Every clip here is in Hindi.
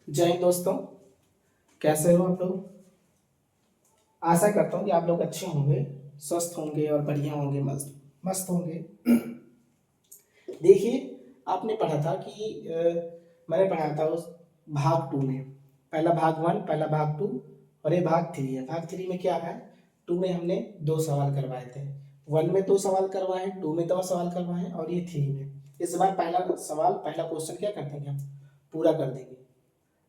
जय हिंद दोस्तों। कैसे हो आप लोग। आशा करता हूँ कि आप लोग अच्छे होंगे, स्वस्थ होंगे और बढ़िया होंगे, मस्त मस्त होंगे। देखिए, आपने पढ़ा था कि मैंने पढ़ा था उस भाग टू में। पहला भाग वन, पहला भाग टू और ये भाग थ्री है। भाग थ्री में क्या है, टू में हमने 2 सवाल करवाए थे। वन में 2 सवाल करवाए हैं, टू में 2 सवाल करवाए हैं और ये थ्री में। इस बार पहला सवाल, पहला क्वेश्चन क्या कर देंगे हम, पूरा कर देंगे।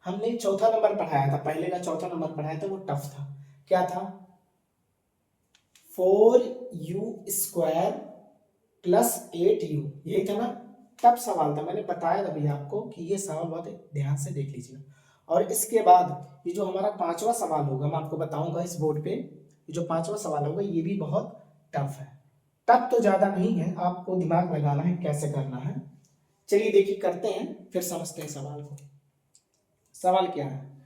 हमने चौथा नंबर पढ़ाया था, पहले का चौथा नंबर पढ़ाया था, वो टफ था। क्या था, 4u² + 8u, यही था ना। टफ सवाल था, मैंने बताया था भैया आपको कि ये सवाल बहुत ध्यान से देख लीजिए। और इसके बाद ये जो हमारा पांचवा सवाल होगा, मैं आपको बताऊंगा इस बोर्ड पे, ये जो पांचवा सवाल होगा ये भी बहुत टफ है। टफ तो ज्यादा नहीं है, आपको दिमाग लगाना है कैसे करना है। चलिए देखिए, करते हैं फिर समझते हैं सवाल को। सवाल क्या है,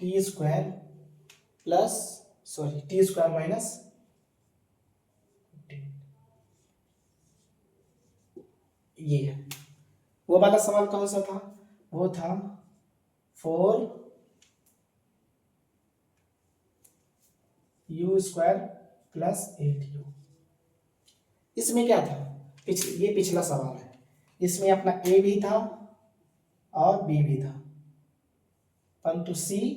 t² प्लस t² माइनस, ये है। वो वाला सवाल कौन सा था, वो था 4u² + 8u। इसमें क्या था, ये पिछला सवाल है। इसमें अपना a भी था और b भी था, परंतु c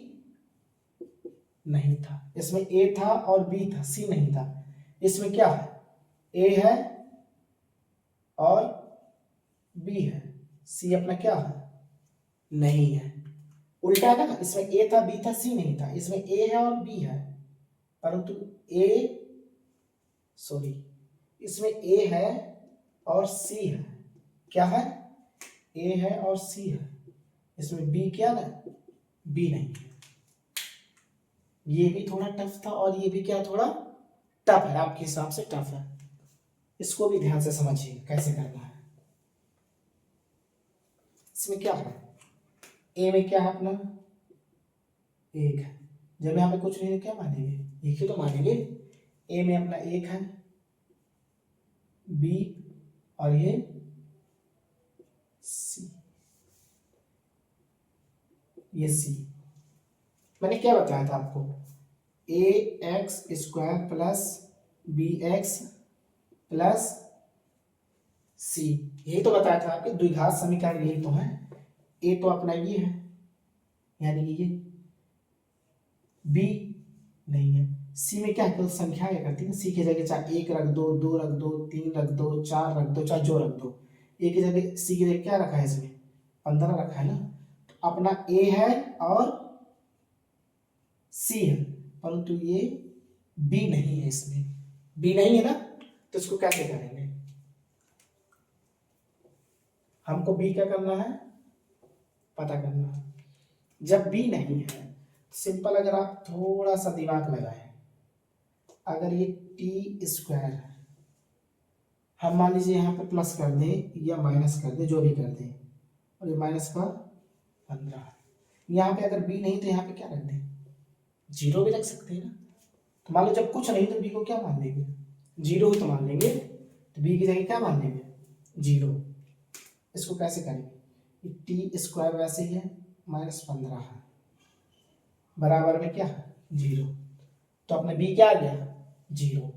नहीं था। इसमें a था और b था, c नहीं था। इसमें क्या है, a है और b है, c अपना क्या है, नहीं है। उल्टा है ना, इसमें a था, b था, c नहीं था। इसमें a है और b है, परंतु इसमें a है और c है। क्या है, a है और c है। इसमें b क्या है, b नहीं है। ये भी थोड़ा टफ था और ये भी क्या, थोड़ा टफ है, आपके हिसाब से टफ है। इसको भी ध्यान से समझिए कैसे करना है। इसमें क्या है, a में क्या है अपना, 1 है। जब यहाँ पे कुछ नहीं है क्या मानेंगे, 1 ही तो मानेंगे। a में अपना 1 है, b और ये c, ये c। मैंने क्या बताया था आपको, ax² + bx + c, यही तो बताया था आपके द्विघात समीकरण, यही तो है। a तो अपना ये है, यानी कि ये b नहीं है। c में क्या है, संख्या क्या करती है, c की जगह चाहे 1 रख दो, 2 रख दो, 3 रख दो, 4 रख दो, चाहे जो रख दो। a की जगह, c की जगह क्या रखा है, इसमें 15 रखा है ना। तो अपना a है और c है, परंतु ये b नहीं है। इसमें b नहीं है ना, तो इसको कैसे करेंगे, हमको b क्या करना है, पता करना है। जब b नहीं है, सिंपल, अगर आप थोड़ा सा दिमाग लगाएं, अगर ये t² है, हम मान लीजिए यहाँ पे प्लस कर दें या माइनस कर दें, जो भी कर दें, और ये माइनस का 15। यहाँ पे अगर b नहीं तो यहाँ पे क्या रख दें, 0 भी रख सकते हैं ना। तो मान लो जब कुछ नहीं तो b को क्या मान लेंगे, 0 ही तो मान लेंगे। तो b की जगह क्या मान लेंगे, 0। इसको कैसे करेंगे, t² वैसे ही है, -15 है, बराबर में क्या है, 0। तो अपने b क्या आ गया, 0।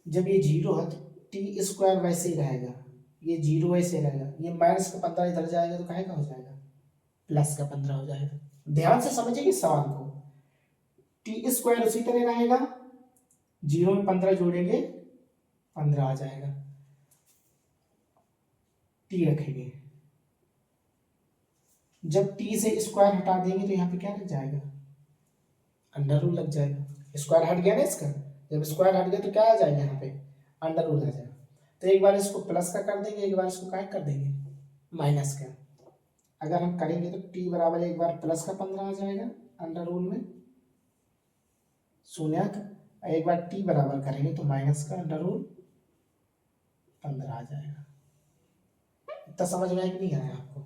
जब ये 0 है तो t² वैसे ही रहेगा, ये 0 वैसे रहेगा, ये -15 इधर जाएगा तो काहे का हो जाएगा, +15 हो जाएगा। ध्यान से समझिए इस सवाल को, t² उसी तरह रहेगा, 0 में 15 जोड़ेंगे 15 आ जाएगा, t रखेंगे। जब t से स्क्वायर हटा देंगे तो यहाँ पे क्या लग जाएगा, अंडर रूट लग जाएगा। स्क्वायर हट गया ना इसका, जब स्क्वायर हट गया तो क्या आ जाएगा, यहाँ पे अंडर रूट आ जाएगा। तो एक बार इसको प्लस का कर देंगे, एक बार इसको क्या कर देंगे, माइनस का। अगर हम करेंगे तो t बराबर एक बार प्लस का 15 आ जाएगा अंडर रूट में शून्यक, एक बार t बराबर करेंगे तो माइनस का अंडर रूट 15 आ जाएगा। इतना समझ में आया कि नहीं आया आपको,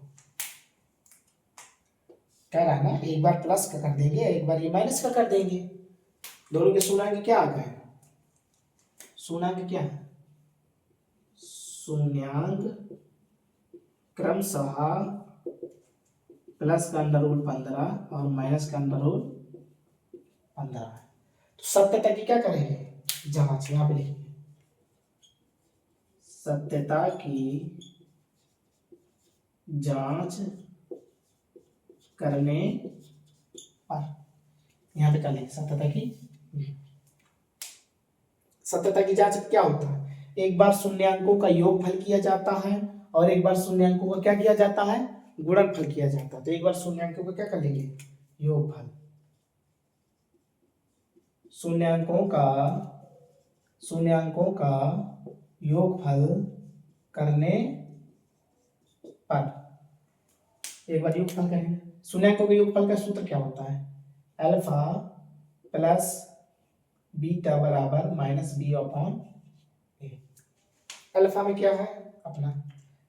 कह रहा है ना, एक बार प्लस का कर देंगे, एक बार ये माइनस का कर देंगे। दोनों के शून्याङ्क क्या आ गए, शून्याङ्क क्या है, शून्याङ्क क्रमशः प्लस का अंडर रूल 15 और माइनस का अंडर रूल 15 है। तो सत्यता की क्या करेंगे जांच, यहाँ पे लिखेंगे सत्यता की जांच करने पर, यहाँ पे कर लेंगे सत्यता की जांच क्या होता है, एक बार शून्यांकों का योगफल किया जाता है और एक बार शून्यांकों का क्या किया जाता है, गुणनफल किया जाता है। तो एक बार शून्यांकों का क्या कर लेंगे, योगफल, शून्यांकों का योगफल करने पर, एक बार योगफल करेंगे। शून्यांकों के योगफल का सूत्र क्या होता है, अल्फा प्लस बीटा बराबर माइनस बी अपॉन ए। अल्फा में क्या है अपना,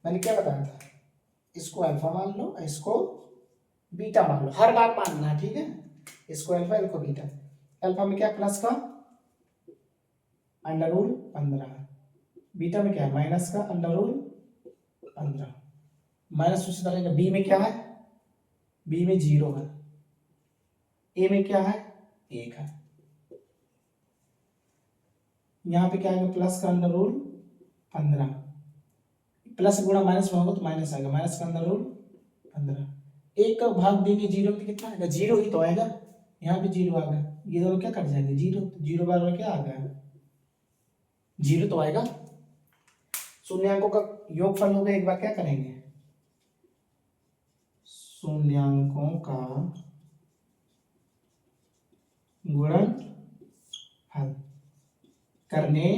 मैंने क्या बताया था, इसको अल्फा मान लो, इसको बीटा मान लो, हर बार मानना है, ठीक है, इसको अल्फा इसको बीटा। अल्फा में क्या प्लस का अंडर रूल 15, बीटा में क्या है माइनस का अंडर रूल 15, माइनस उसी तरह। बी में क्या है, बी में 0 है, ए में क्या है 1 है, यहाँ पे क्या आएगा प्लस का अंडर रूल 15, प्लस गुणा माइनस में होगा तो माइनस आएगा, माइनस का अंदर रूल 15, 1 का भाग देंगे 0 में कितना आएगा, 0 ही तो आएगा, यहाँ पे 0 आ गया, ये दोनों क्या कट जाएंगे 0, 0 बराबर क्या आ गया 0 तो आएगा। शून्यांकों का योगफल हो गया, एक बार क्या करेंगे, शून्यांकों का गुणनफल करने,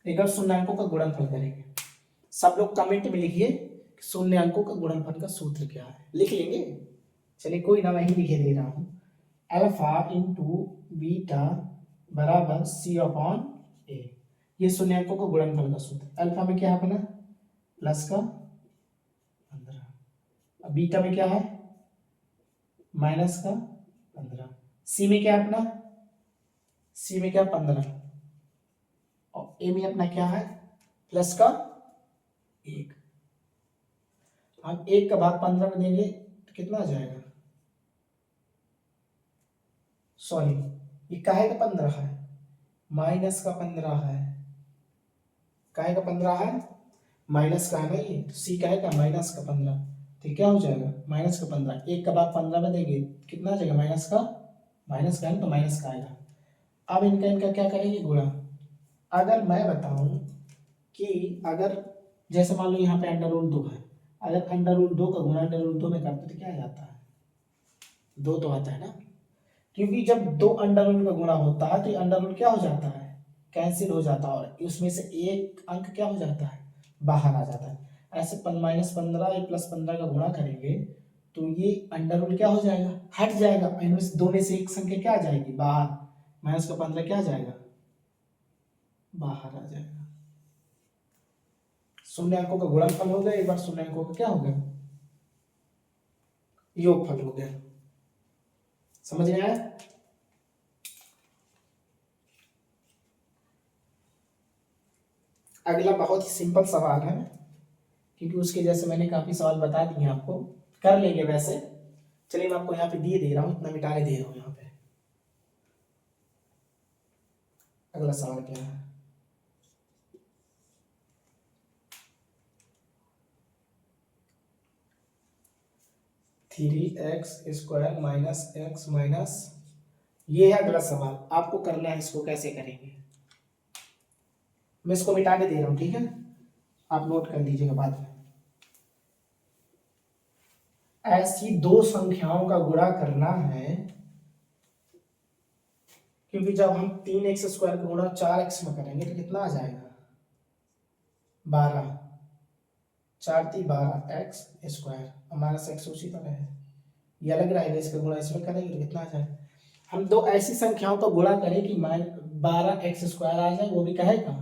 एक बार शून्यांकों का गुणनफल करेंगे। सब लोग कमेंट में लिखिए शून्यांकों का गुणनफल का सूत्र क्या है, लिख लेंगे, चलिए कोई ना, मैं ही लिखे दे रहा हूं, अल्फा इंटू बीटा बराबर सी अपॉन ए, ये शून्यांकों का गुणनफल का सूत्र। अल्फा में क्या है अपना प्लस का 15, बीटा में क्या है माइनस का 15, सी में क्या है अपना, सी में क्या 15, और ए में अपना क्या है प्लस का 1। हम 1 का भाग 15 में देंगे तो कितना आ जाएगा, सॉरी ये काहे का 15 है, माइनस का 15 है, काहे का 15 है, माइनस का है ना ये, तो सी काहे का माइनस का 15, तो क्या हो जाएगा माइनस का 15, 1 का भाग 15 में देंगे कितना आ जाएगा माइनस का है तो माइनस का आएगा। अब इनका क्या करेंगे गुणा। अगर मैं बताऊं कि अगर जैसे मान लो यहाँ पे अंडर रूल 2 है, अगर अंडर रूल 2 का गुणा अंडर रूल 2 में करते तो क्या आ जाता है 2 तो आता है ना, क्योंकि जब 2 अंडर रूल का गुणा होता है तो अंडर रूल क्या हो जाता है कैंसिल हो जाता है और उसमें से एक अंक क्या हो जाता है बाहर आ जाता है। ऐसे माइनस 15 या प्लस 15 का गुणा करेंगे तो ये अंडर रूल क्या हो जाएगा हट जाएगा, इनमें से 2 में से एक संख्या क्या आ जाएगी बाहर, माइनस का 15 क्या आ जाएगा बाहर आ जाएगा। शून्य अंकों का गुणनफल हो गया, एक बार शून्य अंकों का क्या हो गया योगफल हो गया। समझ में आया। अगला बहुत ही सिंपल सवाल है, क्योंकि उसके जैसे मैंने काफी सवाल बता दिए आपको, कर लेंगे वैसे। चलिए मैं आपको यहाँ पे दिए दे रहा हूँ, इतना मिटाने दे रहा हूँ यहाँ पे। अगला सवाल क्या है, three x square minus x minus, ये है अगला सवाल, आपको करना है इसको कैसे करेंगे। मैं इसको मिटाने दे रहा हूँ, ठीक है, आप नोट कर लीजिएगा बाद में। ऐसी 2 संख्याओं का गुणा करना है, क्योंकि जब हम 3x स्क्वायर का गुणा 4x में करेंगे तो कितना आ जाएगा 12, 4 × 12 एक्स स्क्वायर माइनस एक्स उसी तरह है, ये अलग रहेगा, इसका गुणा इसमें करेंगे तो कितना आ जाएगा। हम 2 ऐसी संख्याओं का गुणा करें कि 12x स्क्वायर आ जाए, वो भी कहेगा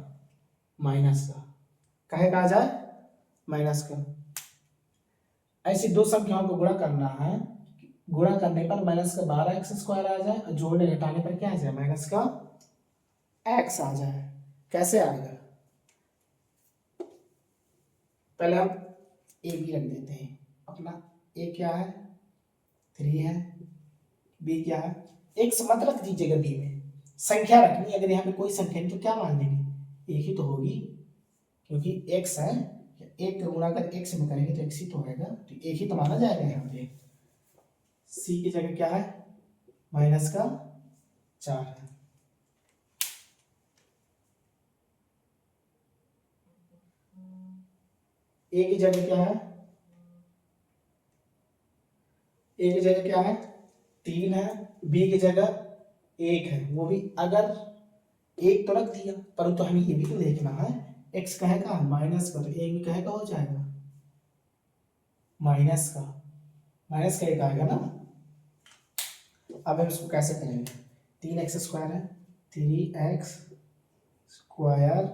माइनस का, कहेगा आ जाए माइनस का। ऐसी 2 संख्याओं को गुणा करना है, गुणा करने पर माइनस का 12x स्क्वायर आ जाए और जोड़ने घटाने पर क्या आ जाए माइनस का x आ जाए। कैसे आएगा, पहले हम ए बी रख देते हैं अपना। ए क्या है 3 है, बी क्या है x मत रख दीजिएगा, बी में संख्या रखनी। अगर यहाँ पे कोई संख्या नहीं तो क्या मान लेंगे एक ही तो होगी, क्योंकि x है, एक का गुणा अगर x में करेंगे तो x ही तो आएगा, तो एक ही तो माना जाएगा यहाँ पे। c की जगह क्या है माइनस का 4 है, a की जगह क्या है, a की जगह क्या है 3 है, b की जगह 1 है, वो भी अगर एक तो रख दिया, परंतु हमें ये भी तो देखना है x कहेगा माइनस का, तो एक भी कहेगा हो जाएगा माइनस का, माइनस का एक आएगा ना। अब हम इसको कैसे करेंगे, 3x स्क्वायर है, 3x square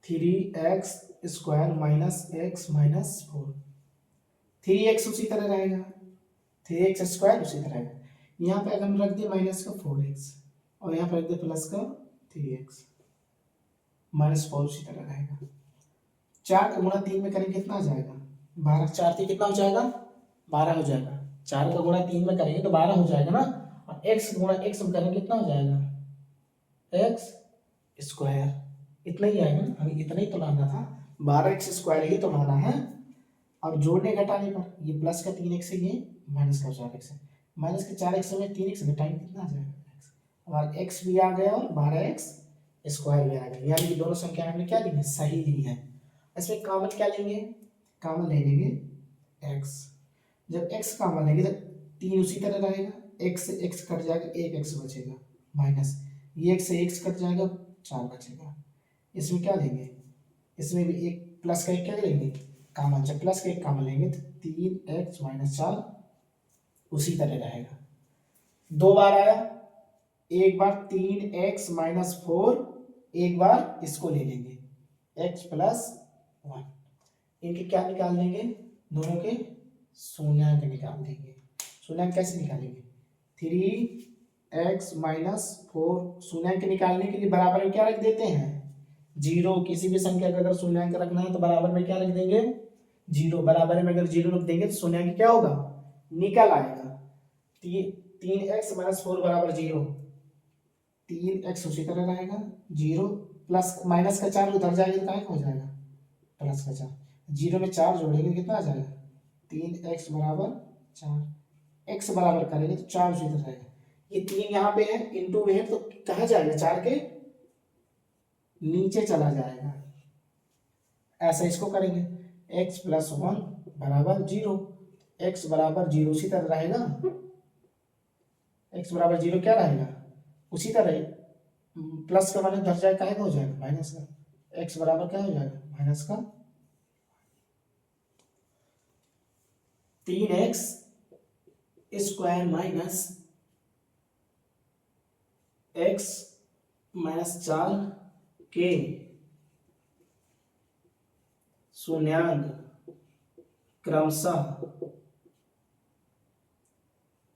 3x square minus x minus 4, 3x उसी तरह रहेगा, 3x स्क्वायर उसी तरह रहेगा। यहाँ पे अगर हम रख दिए माइनस का 4x और यहाँ पे रख दिए प्लस का 3x माइनस 4 उसी तरह रहेगा। 4 का गुणा 3 में करेंगे कितना आ जाएगा 12, 4 3 कितना हो जाएगा 12 हो जाएगा। 4 का गुणा 3 में करेंगे तो 12 हो जाएगा ना, और x गुणा x में करेंगे कितना हो जाएगा x स्क्वायर, इतना ही आएगा ना, हमें इतना ही तो लाना था, 12x स्क्वायर ही तो लाना है। अब जोड़ने घटाने पर ये प्लस का 3x है, ये माइनस का 4x है, माइनस के 4x में 3x घटाएंगे कितना आ जाएगा हमारा x भी आ गया और 12x स्क्वायर भी आ गया, यानी कि दोनों संख्या हमने क्या ली है सही ली है। इसमें कॉमन क्या लेंगे, कॉमन ले लेंगे x, जब x कॉमन लेंगे तो 3 उसी तरह रहेगा, x से x कट जाएगा, एक x बचेगा माइनस, ये x से x कट जाएगा 4 बचेगा। इसमें क्या लेंगे, इसमें भी एक प्लस का एक क्या लेंगे कॉमन, जब प्लस का एक कॉमन लेंगे तो 3x माइनस 4 उसी तरह रहेगा। 2 बार आया, एक बार 3x माइनस 4, एक बार इसको ले लेंगे x प्लस 1, इनके क्या निकाल लेंगे दोनों के शून्यांक निकाल देंगे। शून्यांक कैसे निकालेंगे 3x माइनस 4, शून्यांक निकालने के लिए बराबर में क्या रख देते हैं 0, किसी भी संख्या का अगर शून्यांक रखना है तो बराबर में क्या रख देंगे 0, बराबर में अगर 0 रख देंगे तो शून्यांक क्या होगा निकल आएगा। 3x माइनस 4 बराबर 0, 3x उसी तरह रहेगा 0, प्लस माइनस का 4 उधर जाएगा तो क्या हो जाएगा प्लस का 4, 0 में 4 जोड़ेंगे कितना आ जाएगा 3x बराबर 4, x बराबर करेंगे तो 4 उसी तरह रहेगा। ये 3 यहाँ पे है इंटू में है तो कहाँ जाएगा 4 के नीचे चला जाएगा, ऐसा इसको करेंगे x प्लस 1 बराबर 0, x बराबर 0 उसी तरह रहेगा, x बराबर 0 क्या रहेगा उसी तरह, प्लस का माइनस धर जाए क्या हो जाएगा माइनस का, x बराबर क्या हो जाएगा माइनस का 3x square minus x minus 4 के शून्यांक क्रमशः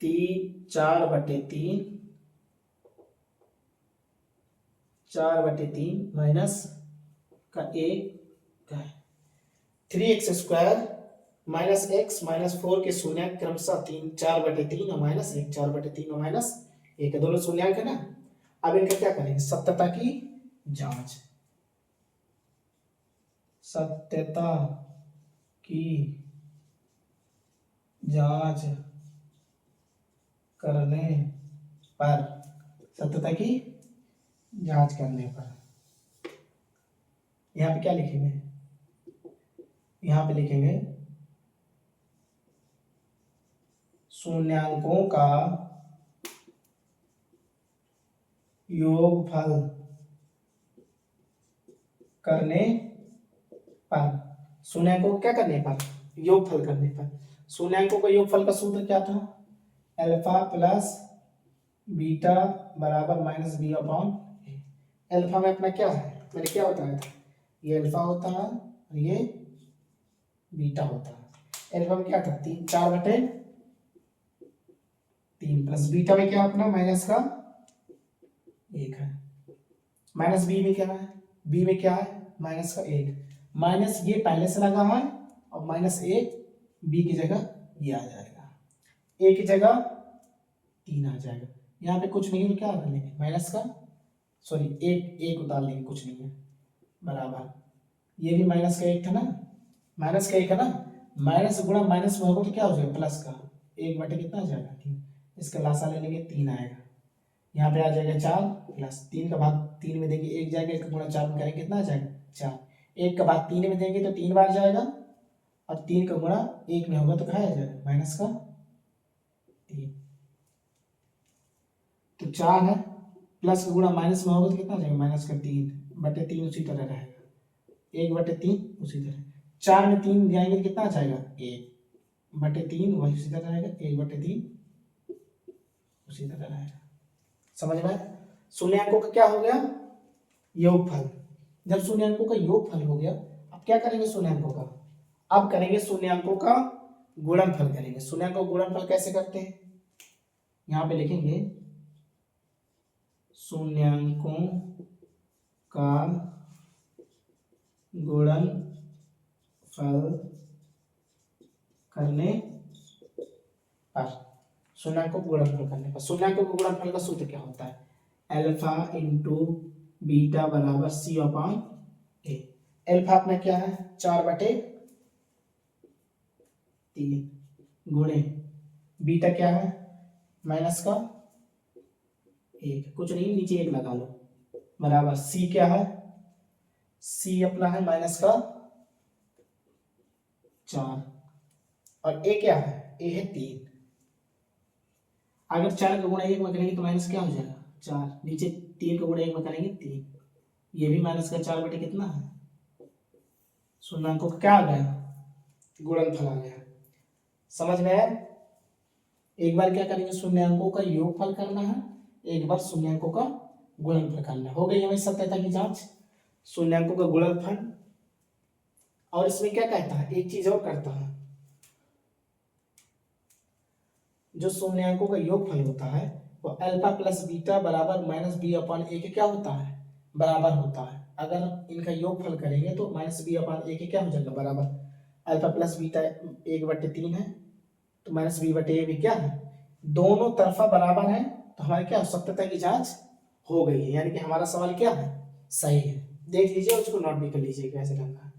4/3 4/3 माइनस का 1 का है। 3x square minus x minus 4 के शून्यांक क्रमशः 4/3 और माइनस 1, 4/3 और माइनस 1 दोनों शून्यांक है ना। अब इनका क्या करेंगे सत्यता की जांच, सत्यता की जांच करने पर, सत्यता की जांच करने पर यहाँ पे क्या लिखेंगे, यहाँ पे लिखेंगे शून्यांकों का योगफल करने पर, शून्यांकों को क्या करने पर योगफल करने पर। शून्यांकों का योगफल का सूत्र क्या था अल्फा प्लस बीटा बराबर माइनस बी अपॉन ए। अल्फा में अपना क्या है मैंने क्या बताया था, ये अल्फा होता है और ये बीटा होता है। अल्फा में क्या था 4/3 प्लस बीटा में क्या अपना माइनस का 1 है, माइनस बी में क्या है बी में क्या है माइनस का 1, माइनस ये पहले से लगा है और माइनस ए बी की जगह ये आ जाएगा, ए की जगह 3 आ जाएगा। यहाँ पे कुछ नहीं है तो क्या कर लेंगे माइनस का, सॉरी एक उतार लेंगे, कुछ नहीं है, बराबर ये भी माइनस का 1 था ना, माइनस का 1 है ना, माइनस गुणा माइनस में होगा तो क्या हो जाएगा प्लस का 1 बटे कितना आ जाएगा 3, इसका लासा ले लेंगे 3 आएगा, यहाँ पे आ जाएगा 4 प्लस 3 का भाग 3 में देंगे 1 जाएगा, 1 का गुणा 4 में करेंगे कितना आ जाएगा 4, 1 का भाग 3 में देंगे तो 3 बार जाएगा और 3 का गुणा 1 में होगा तो क्या आ जाएगा माइनस का 3, तो 4 है, प्लस का गुणा माइनस में होगा तो कितना आ जाएगा माइनस का 3 बटे 3 उसी तरह रहेगा, 1 बटे 3 उसी तरह, 4 में 3 जाएंगे तो कितना आ जाएगा 1 बटे 3 वही उसी तरह रहेगा, 1 बटे 3 उसी तरह रहेगा। समझ में? शून्यांकों का क्या हो गया योगफल। जब शून्यांकों का योगफल हो गया, अब क्या करेंगे शून्यांकों का, अब करेंगे शून्यांकों का गुणनफल करेंगे। शून्यांकों का गुणनफल कैसे करते हैं, यहाँ पे लिखेंगे शून्यांकों का गुणनफल करने पर, शून्यांकों को गुणनफल करने पर, शून्यांकों को गुणनफल का सूत्र क्या होता है, अल्फा इंटू बीटा बराबर सी अपॉन ए। अल्फा अपना क्या है 4/3 गुणे बीटा क्या है माइनस का 1, कुछ नहीं नीचे 1 लगा लो, बराबर सी क्या है, सी अपना है माइनस का 4 और ए क्या है, ए है 3, अगर 4 का गुणा 1 में करेंगे तो माइनस क्या हो जाएगा 4, नीचे 3 का गुणा 1 में करेंगे 3, ये भी माइनस का 4 बटे कितना है, शून्यांकों का क्या आ गया गुणनफल आ गया। समझ में आया? एक बार क्या करेंगे शून्यांकों का योगफल करना है, एक बार शून्यांकों का गुणनफल करना है। हो गई हमारी सत्यता की जांच, शून्यांकों का गुणनफल। और इसमें क्या कहता है, एक चीज और करता है, जो शून्यांकों का योगफल होता है वो अल्फा प्लस बीटा बराबर माइनस बी अपॉन ए के क्या होता है बराबर होता है। अगर इनका योगफल करेंगे तो माइनस बी अपॉन ए के क्या हो जाएगा बराबर, अल्फा प्लस बीटा 1/3 है तो माइनस बी बटे ए भी क्या है, दोनों तरफा बराबर है, तो हमारी क्या सत्यता की जांच हो गई है, यानी कि हमारा सवाल क्या है सही है। देख लीजिए उसको नोट भी कर लीजिए कैसे करना है।